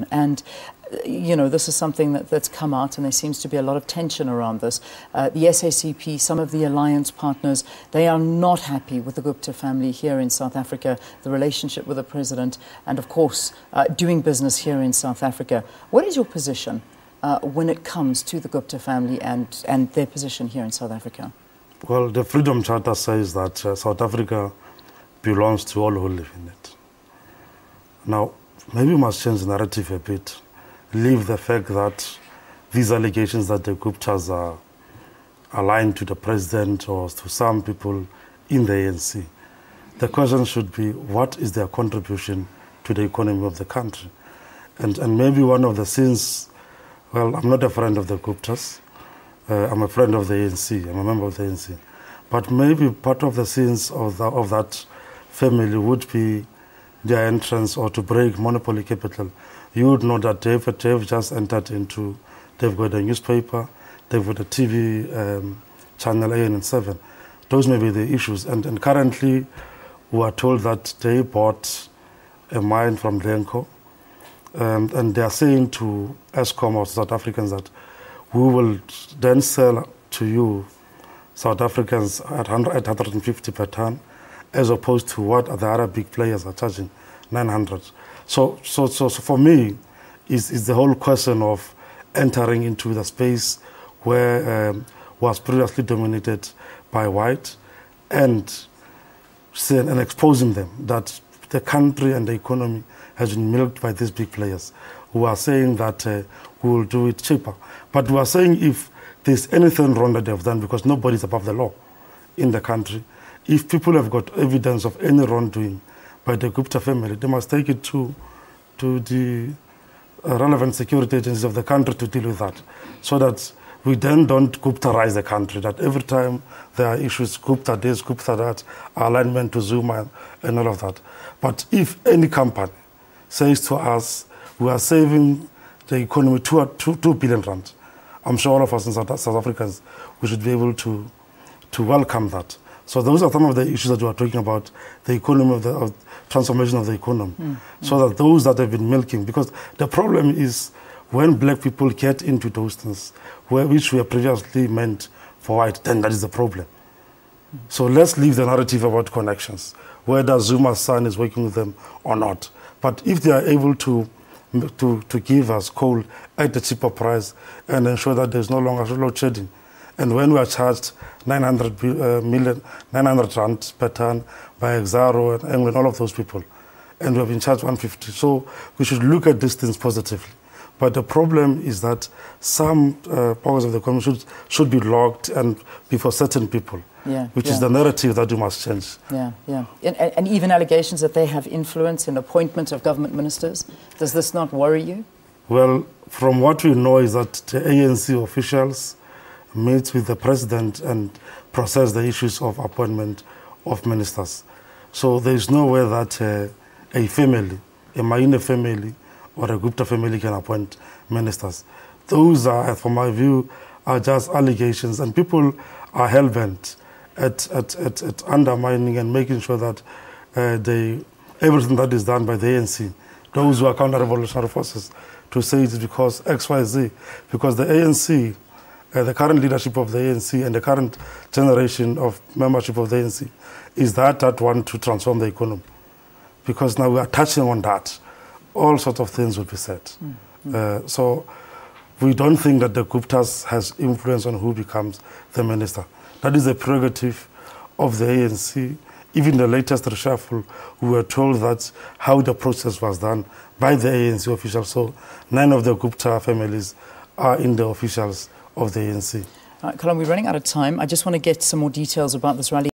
And, you know, this is something that's come out, and there seems to be a lot of tension around this. The SACP, some of the alliance partners, they are not happy with the Gupta family here in South Africa, the relationship with the president, and, of course, doing business here in South Africa. What is your position when it comes to the Gupta family and their position here in South Africa? Well, the Freedom Charter says that South Africa belongs to all who live in it. Now, maybe we must change the narrative a bit, leave the fact that these allegations that the Guptas are aligned to the president or to some people in the ANC. The question should be, what is their contribution to the economy of the country? And maybe one of the sins, well, I'm not a friend of the Guptas. I'm a friend of the ANC. I'm a member of the ANC. But maybe part of the sins of that family would be their entrance or to break monopoly capital. You would know that they've just entered into, they've got a newspaper, they've got a TV channel, ANCYL. Those may be the issues. And currently, we are told that they bought a mine from Lenco, and they are saying to Eskom or South Africans that we will then sell to you, South Africans, at 150 per ton, as opposed to what the other big players are charging, 900. So for me, is the whole question of entering into the space where was previously dominated by white and exposing them that the country and the economy has been milked by these big players who are saying that we will do it cheaper. But we are saying if there's anything wrong that they have done, because nobody is above the law in the country, if people have got evidence of any wrongdoing by the Gupta family, they must take it to the relevant security agencies of the country to deal with that, so that we then don't Guptarize the country, that every time there are issues, Gupta this, Gupta that, alignment to Zuma and all of that. But if any company says to us, we are saving the economy 2 billion rand, I'm sure all of us in South Africans, we should be able to welcome that. So those are some of the issues that we are talking about, the economy of transformation of the economy. So that those that have been milking, because the problem is when black people get into those things, which were previously meant for white, then that is the problem. So let's leave the narrative about connections, whether Zuma's son is working with them or not. But if they are able to give us coal at a cheaper price and ensure that there's no longer load shedding, and when we are charged 900 rand per ton by Exaro and all of those people, and we have been charged 150. So we should look at these things positively. But the problem is that some powers of the economy should be locked and be for certain people, which is the narrative that we must change. And even allegations that they have influence in appointment of government ministers. Does this not worry you? Well, from what we know is that the ANC officials meet with the president and process the issues of appointment of ministers. So there is no way that a family, a Maine family or a Gupta family can appoint ministers. Those are, from my view, are just allegations, and people are hell-bent at undermining and making sure that everything that is done by the ANC, those who are counter-revolutionary forces, to say it is because XYZ, because the ANC, the current leadership of the ANC and the current generation of membership of the ANC is that want to transform the economy. Because now we are touching on that, all sorts of things will be said. So we don't think that the Guptas has influence on who becomes the minister. That is the prerogative of the ANC. Even the latest reshuffle, we were told that how the process was done by the ANC officials. So none of the Gupta families are in the officials of the ANC. Collen, we're running out of time. I just want to get some more details about this rally.